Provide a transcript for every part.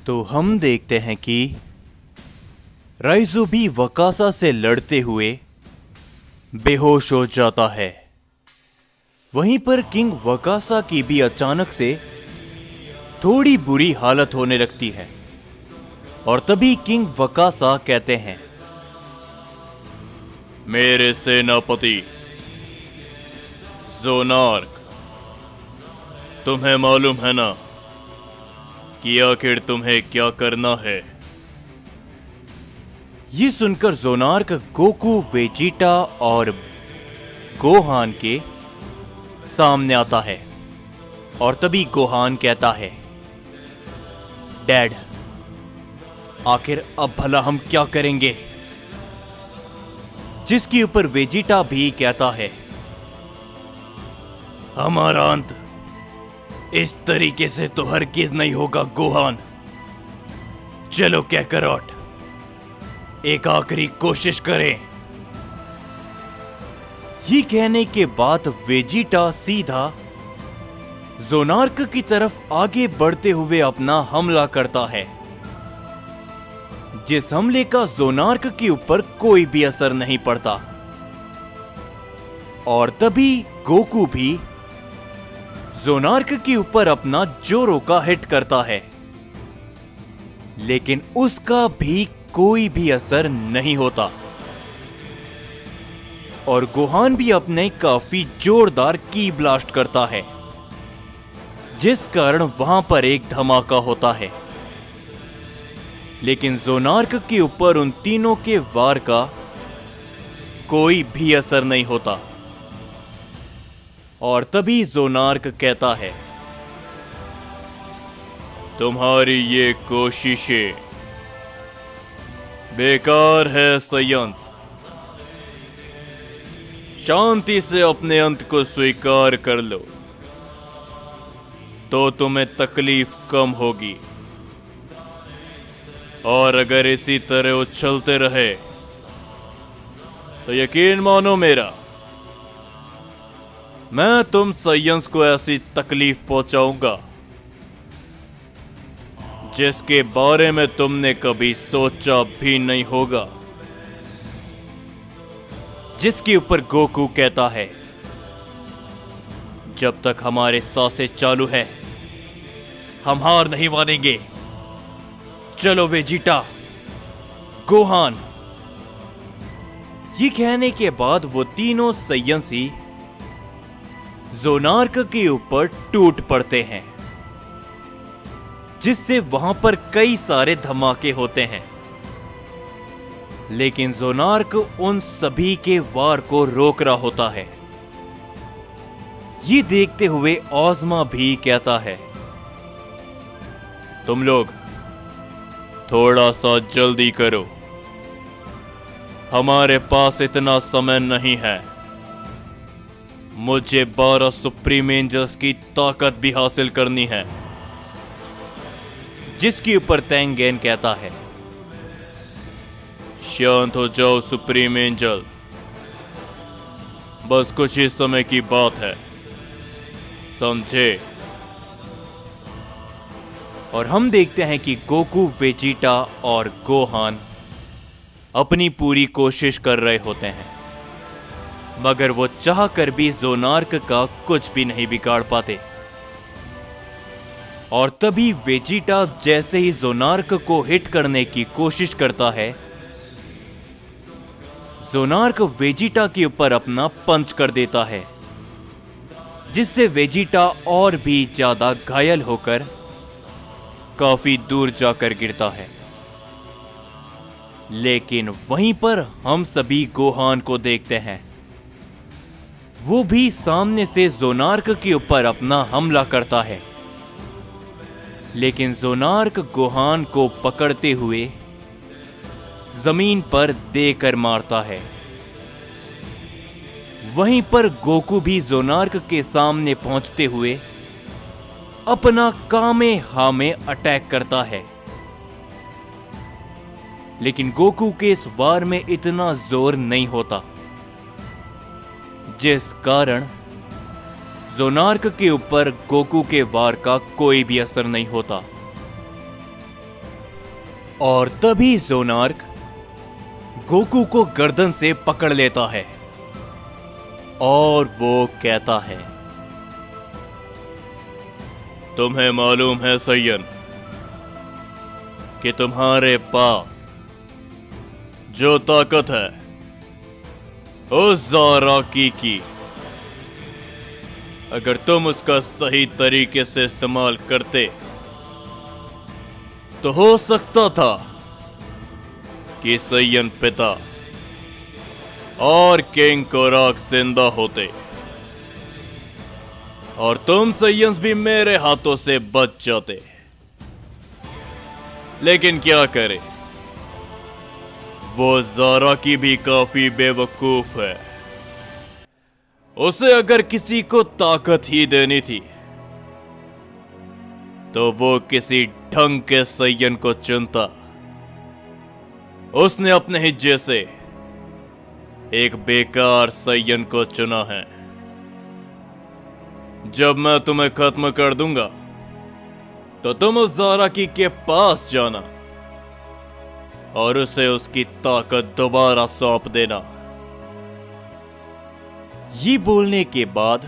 तो हम देखते हैं कि राइजो भी वकासा से लड़ते हुए बेहोश हो जाता है। वहीं पर किंग वकासा की भी अचानक से थोड़ी बुरी हालत होने लगती है और तभी किंग वकासा कहते हैं, मेरे सेनापति ज़ोनार्क, तुम्हें मालूम है ना कि आखिर तुम्हें क्या करना है। ये सुनकर ज़ोनार्क गोकू, वेजिटा और गोहान के सामने आता है और तभी गोहान कहता है, डैड, आखिर अब भला हम क्या करेंगे। जिसके ऊपर वेजिटा भी कहता है, हमारा अंत इस तरीके से तो हरगिज नहीं होगा गोहान। चलो कैकरॉट, एक आखिरी कोशिश करें। ये कहने के बाद वेजिटा सीधा ज़ोनार्क की तरफ आगे बढ़ते हुए अपना हमला करता है, जिस हमले का ज़ोनार्क के ऊपर कोई भी असर नहीं पड़ता। और तभी गोकू भी ज़ोनार्क के ऊपर अपना जोरो का हिट करता है, लेकिन उसका भी कोई भी असर नहीं होता और गोहान भी अपने काफी जोरदार की ब्लास्ट करता है, जिस कारण वहां पर एक धमाका होता है। लेकिन ज़ोनार्क के ऊपर उन तीनों के वार का कोई भी असर नहीं होता और तभी ज़ोनार्क कहता है, तुम्हारी ये कोशिशें बेकार है साइंस। शांति से अपने अंत को स्वीकार कर लो तो तुम्हें तकलीफ कम होगी, और अगर इसी तरह उछलते रहे तो यकीन मानो मेरा, मैं तुम साइंस को ऐसी तकलीफ पहुंचाऊंगा जिसके बारे में तुमने कभी सोचा भी नहीं होगा। जिसके ऊपर गोकू कहता है, जब तक हमारे सांसें चालू है हम हार नहीं मानेंगे। चलो वेजिटा, गोहान। ये कहने के बाद वो तीनों साइंसी ज़ोनार्क के ऊपर टूट पड़ते हैं, जिससे वहां पर कई सारे धमाके होते हैं। लेकिन ज़ोनार्क उन सभी के वार को रोक रहा होता है। ये देखते हुए ओज़मा भी कहता है, तुम लोग थोड़ा सा जल्दी करो, हमारे पास इतना समय नहीं है। मुझे 12 सुप्रीम एंजल्स की ताकत भी हासिल करनी है। जिसके ऊपर तेंगेन कहता है, शांत हो जाओ सुप्रीम एंजल, बस कुछ ही समय की बात है, समझे। और हम देखते हैं कि गोकू, वेजिटा और गोहान अपनी पूरी कोशिश कर रहे होते हैं, मगर वो चाहकर भी ज़ोनार्क का कुछ भी नहीं बिगाड़ पाते। और तभी वेजिटा जैसे ही ज़ोनार्क को हिट करने की कोशिश करता है, ज़ोनार्क वेजिटा के ऊपर अपना पंच कर देता है, जिससे वेजिटा और भी ज्यादा घायल होकर काफी दूर जाकर गिरता है। लेकिन वहीं पर हम सभी गोहान को देखते हैं। वो भी सामने से ज़ोनार्क के ऊपर अपना हमला करता है, लेकिन ज़ोनार्क गोहान को पकड़ते हुए जमीन पर देकर मारता है। वहीं पर गोकू भी ज़ोनार्क के सामने पहुंचते हुए अपना कामे हामे अटैक करता है, लेकिन गोकू के इस वार में इतना जोर नहीं होता, जिस कारण ज़ोनार्क के ऊपर गोकू के वार का कोई भी असर नहीं होता। और तभी ज़ोनार्क गोकू को गर्दन से पकड़ लेता है और वो कहता है, तुम्हें मालूम है सैयन कि तुम्हारे पास जो ताकत है उस ज़ाराकी की, अगर तुम उसका सही तरीके से इस्तेमाल करते तो हो सकता था कि सैयन पिता और किंग कोराक जिंदा होते और तुम सैयन्स भी मेरे हाथों से बच जाते। लेकिन क्या करे, वो ज़ाराकी भी काफी बेवकूफ है। उसे अगर किसी को ताकत ही देनी थी तो वो किसी ढंग के सैयन को चुनता। उसने अपने हिज्जे से एक बेकार सैयन को चुना है। जब मैं तुम्हें खत्म कर दूंगा तो तुम उस ज़ाराकी के पास जाना और उसे उसकी ताकत दोबारा सौंप देना। ये बोलने के बाद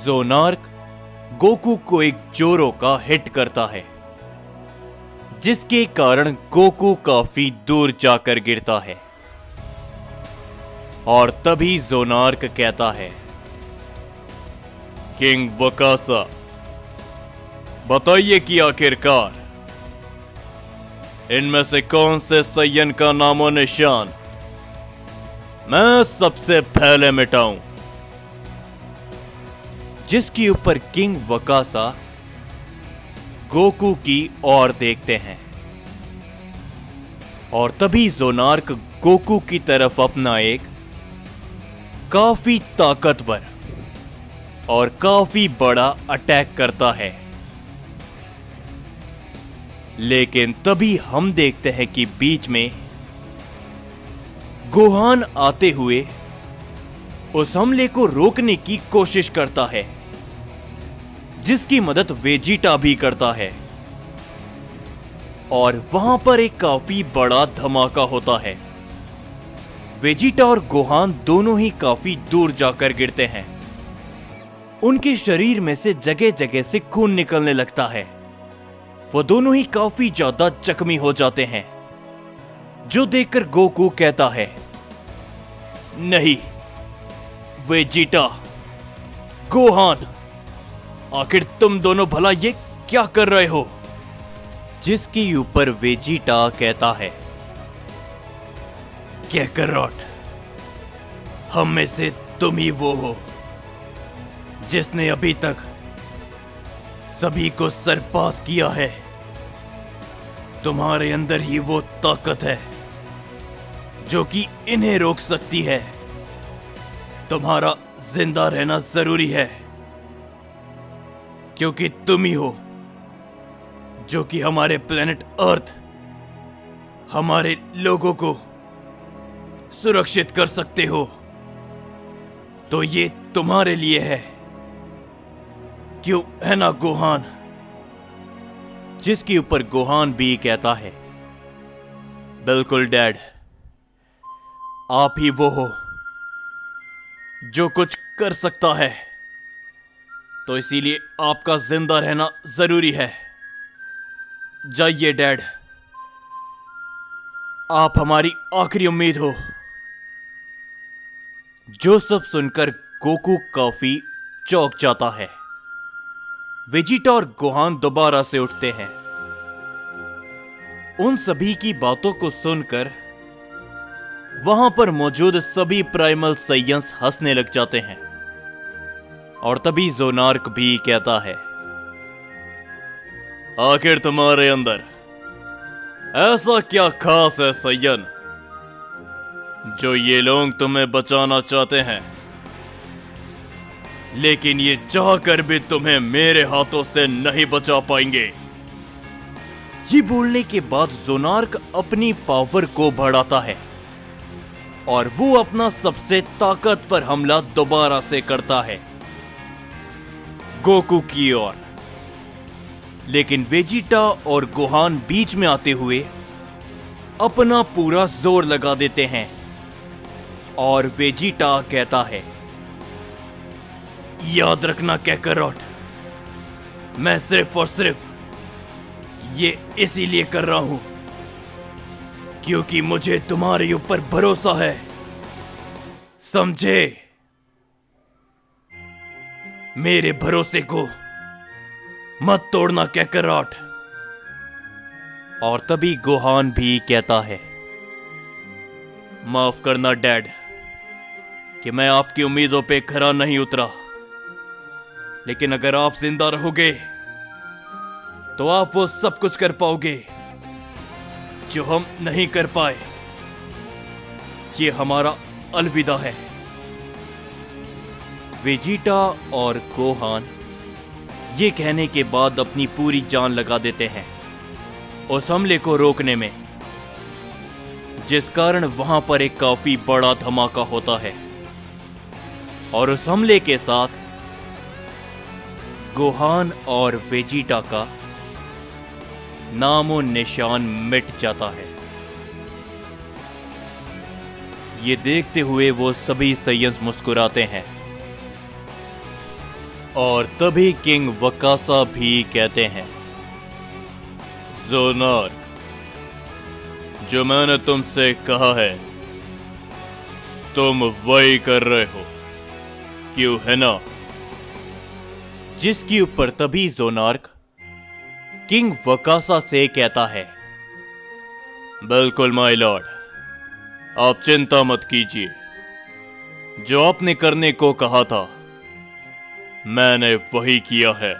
ज़ोनार्क गोकू को एक जोरो का हिट करता है, जिसके कारण गोकू काफी दूर जाकर गिरता है। और तभी ज़ोनार्क कहता है, किंग वकासा, बताइए कि आखिरकार इनमें से कौन से सैयन का नामो निशान मैं सबसे पहले मिटाऊं। जिसके ऊपर किंग वकासा गोकू की ओर देखते हैं और तभी ज़ोनार्क गोकू की तरफ अपना एक काफी ताकतवर और काफी बड़ा अटैक करता है। लेकिन तभी हम देखते हैं कि बीच में गोहान आते हुए उस हमले को रोकने की कोशिश करता है, जिसकी मदद वेजिटा भी करता है। और वहां पर एक काफी बड़ा धमाका होता है। वेजिटा और गोहान दोनों ही काफी दूर जाकर गिरते हैं। उनके शरीर में से जगह जगह से खून निकलने लगता है। वो दोनों ही काफी ज्यादा जख्मी हो जाते हैं, जो देखकर गोकू कहता है, नहीं वेजिटा, गोहान, आखिर तुम दोनों भला ये क्या कर रहे हो। जिसके ऊपर वेजिटा कहता है, कैकरॉट, हम में से तुम ही वो हो जिसने अभी तक सभी को सरपास किया है। तुम्हारे अंदर ही वो ताकत है जो कि इन्हें रोक सकती है। तुम्हारा जिंदा रहना जरूरी है, क्योंकि तुम ही हो जो कि हमारे प्लेनेट अर्थ, हमारे लोगों को सुरक्षित कर सकते हो। तो ये तुम्हारे लिए है, क्यों है ना गोहान। जिसके ऊपर गोहान भी कहता है, बिल्कुल डैड, आप ही वो हो जो कुछ कर सकता है, तो इसीलिए आपका जिंदा रहना जरूरी है। जाइए डैड, आप हमारी आखिरी उम्मीद हो। जो सब सुनकर गोकू काफी चौंक जाता है। वेजिटा और गोहान दोबारा से उठते हैं। उन सभी की बातों को सुनकर वहां पर मौजूद सभी प्राइमल सैयन्स हंसने लग जाते हैं। और तभी ज़ोनार्क भी कहता है, आखिर तुम्हारे अंदर ऐसा क्या खास है सैयन, जो ये लोग तुम्हें बचाना चाहते हैं, लेकिन ये चाहकर भी तुम्हें मेरे हाथों से नहीं बचा पाएंगे। ये बोलने के बाद ज़ोनार्क अपनी पावर को बढ़ाता है और वो अपना सबसे ताकतवर हमला दोबारा से करता है गोकू की ओर। लेकिन वेजिटा और गोहान बीच में आते हुए अपना पूरा जोर लगा देते हैं और वेजिटा कहता है, याद रखना कैकरॉट, मैं सिर्फ और सिर्फ ये इसीलिए कर रहा हूं क्योंकि मुझे तुम्हारे ऊपर भरोसा है, समझे? मेरे भरोसे को मत तोड़ना कैकरॉट। और तभी गोहान भी कहता है, माफ करना डैड कि मैं आपकी उम्मीदों पे खरा नहीं उतरा, लेकिन अगर आप जिंदा रहोगे तो आप वो सब कुछ कर पाओगे जो हम नहीं कर पाए। ये हमारा अलविदा है। वेजिटा और गोहान ये कहने के बाद अपनी पूरी जान लगा देते हैं उस हमले को रोकने में, जिस कारण वहां पर एक काफी बड़ा धमाका होता है और उस हमले के साथ गोहान और वेजिटा का नामो निशान मिट जाता है। ये देखते हुए वो सभी साइयन्स मुस्कुराते हैं और तभी किंग वकासा भी कहते हैं, ज़ोनार्क, जो मैंने तुमसे कहा है तुम वही कर रहे हो, क्यों है ना? जिसके ऊपर तभी ज़ोनार्क किंग वकासा से कहता है, बिल्कुल माय लॉर्ड, आप चिंता मत कीजिए, जो आपने करने को कहा था मैंने वही किया है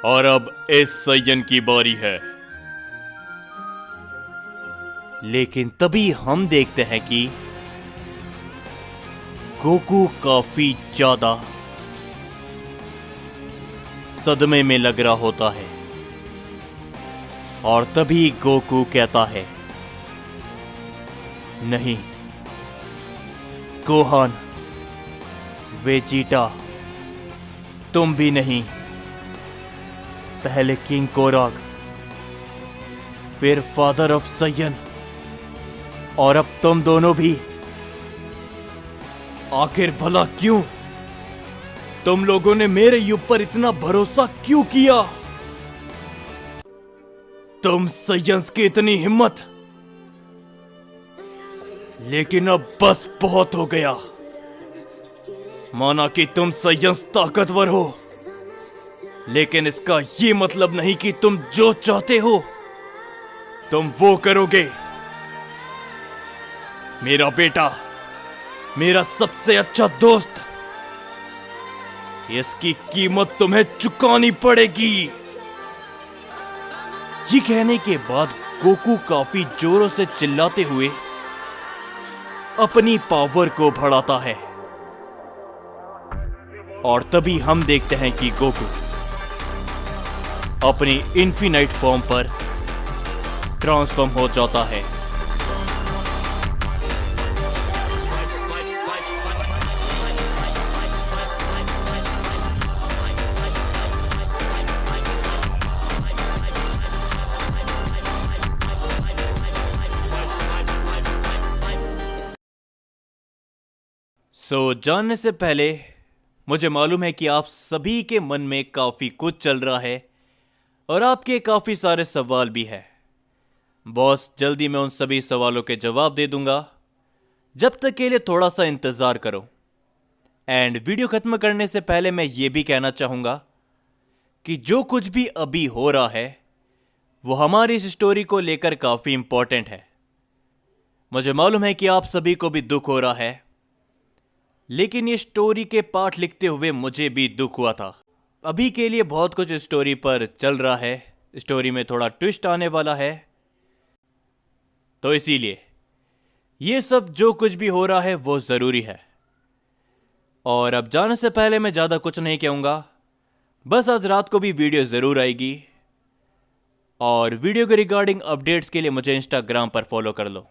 और अब इस सय्यन की बारी है। लेकिन तभी हम देखते हैं कि गोकू काफी ज्यादा सदमे में लग रहा होता है और तभी गोकू कहता है, नहीं गोहान, वेजिटा, तुम भी नहीं, पहले किंग कोराग, फिर फादर ऑफ सय्यन और अब तुम दोनों भी। आखिर भला क्यों? तुम लोगों ने मेरे ऊपर इतना भरोसा क्यों किया? तुम सय्यन्स की इतनी हिम्मत, लेकिन अब बस बहुत हो गया। माना कि तुम सय्यन्स ताकतवर हो, लेकिन इसका ये मतलब नहीं कि तुम जो चाहते हो तुम वो करोगे। मेरा बेटा, मेरा सबसे अच्छा दोस्त, इसकी कीमत तुम्हें चुकानी पड़ेगी। ये कहने के बाद गोकू काफी जोरों से चिल्लाते हुए अपनी पावर को बढ़ाता है और तभी हम देखते हैं कि गोकू अपनी इन्फिनाइट फॉर्म पर ट्रांसफॉर्म हो जाता है। जानने से पहले मुझे मालूम है कि आप सभी के मन में काफी कुछ चल रहा है और आपके काफी सारे सवाल भी हैं। बॉस, जल्दी मैं उन सभी सवालों के जवाब दे दूंगा, जब तक के लिए थोड़ा सा इंतजार करो। एंड वीडियो खत्म करने से पहले मैं ये भी कहना चाहूंगा कि जो कुछ भी अभी हो रहा है वो हमारी इस स्टोरी को लेकर काफी इंपॉर्टेंट है। मुझे मालूम है कि आप सभी को भी दुख हो रहा है, लेकिन ये स्टोरी के पार्ट लिखते हुए मुझे भी दुख हुआ था। अभी के लिए बहुत कुछ स्टोरी पर चल रहा है, स्टोरी में थोड़ा ट्विस्ट आने वाला है, तो इसीलिए ये सब जो कुछ भी हो रहा है वो ज़रूरी है। और अब जाने से पहले मैं ज़्यादा कुछ नहीं कहूँगा, बस आज रात को भी वीडियो ज़रूर आएगी और वीडियो के रिगार्डिंग अपडेट्स के लिए मुझे इंस्टाग्राम पर फॉलो कर लो।